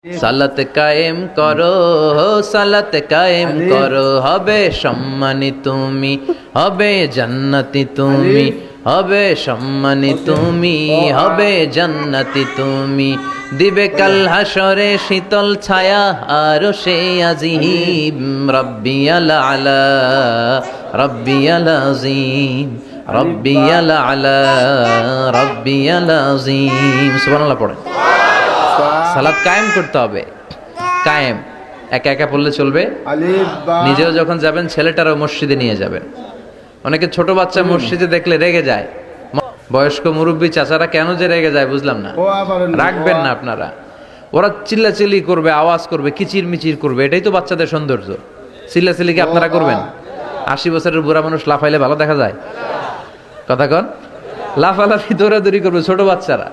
সালাত কায়েম করো, সালাত কায়েম করো, হবে সম্মানী তুমি, হবে জান্নাতি তুমি, হবে সম্মানী তুমি, হবে জান্নাতি তুমি। দিবে কাল হাসরে শীতল ছায়া আরশে আজিম, রব্বিয়াল আলা রব্বিয়াল আযীম, রব্বিয়াল আলা রব্বিয়াল আযীম। সুবহানাল্লাহ পড়ে। সালাত কায়েম করতে হবে। কায়েম একা একা পড়লে চলবে? নিজেও যখন যাবেন ছেলেটারও মসজিদে নিয়ে যাবেন। অনেকে ছোট বাচ্চা মসজিদে দেখলে রেগে যায়। বয়স্ক মুরব্বী চাচারা কেন যে রেগে যায় বুঝলাম না। রাখবেন না আপনারা। ওরা চিল্লাচিল্লি করবে, আওয়াজ করবে, কিচির মিচির করবে, এটাই তো বাচ্চাদের সৌন্দর্য। চিল্লাচিল্লি কি আপনারা করবেন? 80 বছরের বুড়া মানুষ লাফাইলে ভালো দেখা যায়? কথা কন। লাফালাফি দৌড়াদৌড়ি করবে ছোট বাচ্চারা,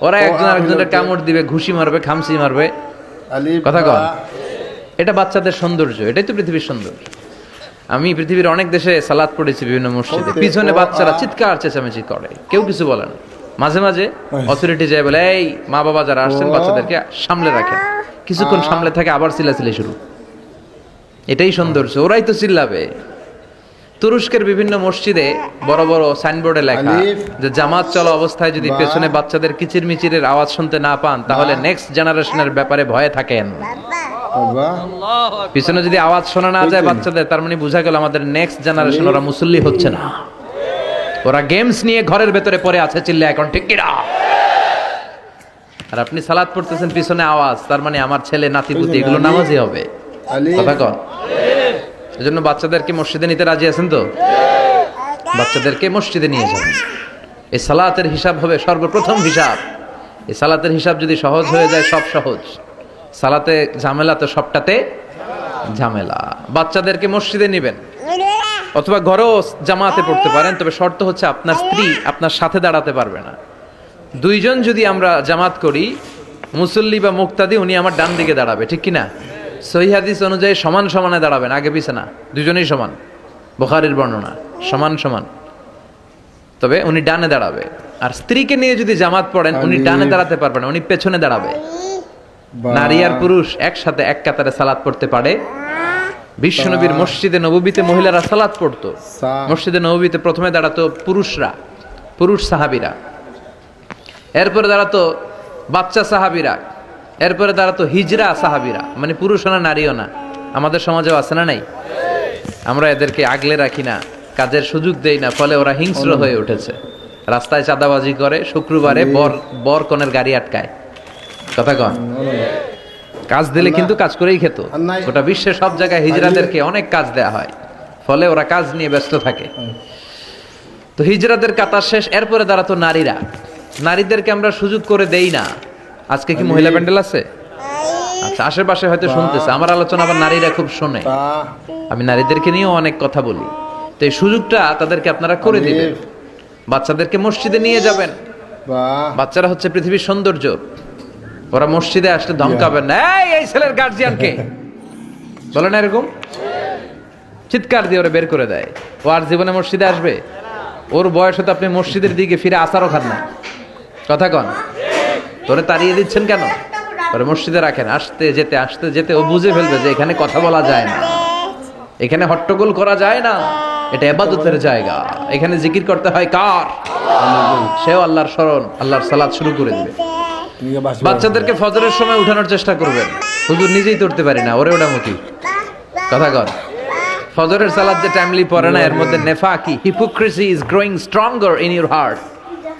ওরা একজন আরেকজনের কামড় দিবে, ঘুষি মারবে, খামসি মারবে। কথা কন। এটা বাচ্চাদের সৌন্দর্য, এটাই তো পৃথিবীর সৌন্দর্য। আমি পৃথিবীর অনেক দেশে সালাত পড়েছি, বিভিন্ন মসজিদে পিছনে বাচ্চারা চিৎকার চেঁচামেচি করে, কেউ কিছু বলে না। মাঝে মাঝে অথরিটি যায় বলে, এই মা বাবা যারা আসছেন বাচ্চাদেরকে সামলে রাখেন। কিছুক্ষণ সামলে থাকে, আবার চিল্লাচিল্লি শুরু। এটাই সৌন্দর্য, ওরাই তো চিল্লাবে। তুরস্কের বিভিন্ন মসজিদে বড় বড় সাইনবোর্ডে লেখা যে জামাত চলা অবস্থায় যদি পেছনে বাচ্চাদের কিচির মিচিরের আওয়াজ শুনতে না পান তাহলে নেক্সট জেনারেশনের ব্যাপারে ভয়ে থাকেন। পিছনে যদি আওয়াজ শোনা না যায় বাচ্চাদের, তার মানে বোঝা গেল আমাদের নেক্সট জেনারেশন ওরা মুসল্লি হচ্ছে না, ওরা গেমস নিয়ে ঘরের ভেতরে পড়ে আছে। চিল্লা এখন ঠিক কিনা? আর আপনি সালাত পড়তেছেন, পিছনে আওয়াজ, তার মানে আমার ছেলে নাতিপুতি এগুলো নামাজি হবে। কথা কন। এজন্য বাচ্চাদেরকে মসজিদে নিতে রাজি আছেন তো? বাচ্চাদেরকে মসজিদে নিয়ে যাবেন। এই সালাতের হিসাব হবে সর্বপ্রথম হিসাব। এই সালাতের হিসাব যদি সহজ হয়ে যায়, সব সহজ। সালাতে ঝামেলা তো সবটাতে ঝামেলা। বাচ্চাদেরকে মসজিদে নিবেন, অথবা ঘরেও জামাতে পড়তে পারেন, তবে শর্ত হচ্ছে আপনার স্ত্রী আপনার সাথে দাঁড়াতে পারবে না। দুইজন যদি আমরা জামাত করি, মুসল্লি বা মুক্তাদি, উনি আমার ডান দিকে দাঁড়াবে, ঠিক কিনা? সহিহ হাদিস অনুযায়ী সমান সমানে দাঁড়াবেন, আগে পিছে না, দুজনেই সমান। বুখারীর বর্ণনা, সমান সমান। তবে উনি ডানে দাঁড়াবে। আর স্ত্রীকে নিয়ে যদি জামাত পড়েন, উনি ডানে দাঁড়াতে পারবেন না, উনি পেছনে দাঁড়াবে। নারী আর পুরুষ একসাথে এক কাতারে সালাত পড়তে পারে। বিশ্বনবীর মসজিদে নববীতে মহিলারা সালাত পড়তো। মসজিদে নববীতে প্রথমে দাঁড়াতো পুরুষরা, পুরুষ সাহাবীরা, এরপরে দাঁড়াতো বাচ্চা সাহাবীরা, এরপরে দাঁড়াতো হিজরা সাহাবীরা, মানে পুরুষও না নারীও না। আমাদের সমাজেও আছে না নাই? আমরা এদেরকে আগলে রাখি না, কাজের সুযোগ দেই না, ফলে ওরা হিংস্র হয়ে উঠেছে। রাস্তায় চাঁদাবাজি করে, শুক্রবারে বর কনের গাড়ি আটকায়। কথা কন। কাজ দিলে কিন্তু কাজ করেই খেত। গোটা বিশ্বের সব জায়গায় হিজরাদেরকে অনেক কাজ দেয়া হয়, ফলে ওরা কাজ নিয়ে ব্যস্ত থাকে। তো হিজরাদের কাতার শেষ, এরপরে দাঁড়াতো নারীরা। নারীদেরকে আমরা সুযোগ করে দেই না। আজকে কি মহিলা প্যান্ডেল আছে? আচ্ছা, আশেপাশে হয়তো শুনতেছে আমার আলোচনা, আবার নারীরা খুব শোনে। আমি নারীদেরকে নিয়েও অনেক কথা বলি। তো এই সুযোগটা তাদেরকে আপনারা করে দিবেন। বাচ্চাদেরকে মসজিদে নিয়ে যাবেন। বাচ্চারা হচ্ছে পৃথিবীর সৌন্দর্য। ওরা মসজিদে আসলে ধমকাবেন না, এই ছেলের গার্জিয়ানকে বলে না, এরকম চিৎকার দিয়ে ওরা বের করে দেয়। ও আর জীবনে মসজিদে আসবে? ওর বয়স হতে আপনি মসজিদের দিকে ফিরে আসারও খান না। কথা কন। তোরে তাড়িয়ে দিচ্ছেন কেন? ওরে মসজিদে রাখেন। আসতে যেতে আসতে যেতে ও বুঝে ফেলবে যে এখানে কথা বলা যায় না, এখানে হট্টগোল করা যায় না, এটা ইবাদতের জায়গা, এখানে জিকির করতে হয় কার? সেও আল্লাহর স্মরণ, আল্লাহর সালাত শুরু করে দিবে। বাচ্চাদেরকে ফজরের সময় উঠানোর চেষ্টা করবেন। হুজুর নিজেই তো উঠতে পারি না, ওরে ওঠামুখী। কথা কর। ফজরের সালাত যে টাইমলি পড়ে না, এর মধ্যে নেফাকি, hypocrisy is growing stronger in your heart.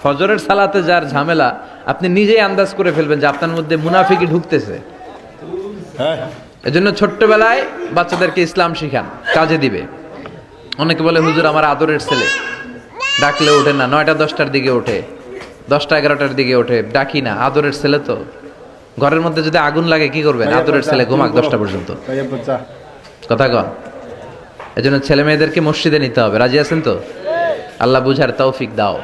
ফজরের সালাতে যার ঝামেলা, আপনি নিজেই আন্দাজ করে ফেলবেন যে আপনার মধ্যে মুনাফিকি ঢুকতেছে। এজন্য ছোট্টবেলায় বাচ্চাদেরকে ইসলাম শিখান, কাজে দিবে। অনেকে বলে হুজুর আমার আদরের ছেলে, ডাকলে ওঠে না, 9টা-10টার দিকে ওঠে, 10টা-11টার দিকে ওঠে, ডাকি না। আদরের ছেলে তো। ঘরের মধ্যে যদি আগুন লাগে কি করবেন? আদরের ছেলে ঘুমাক 10টা পর্যন্ত। কথা কন। এজন্য ছেলে মেয়েদেরকে মসজিদে নিতে হবে। রাজি আছেন তো? আল্লাহ বুঝার তৌফিক দাও।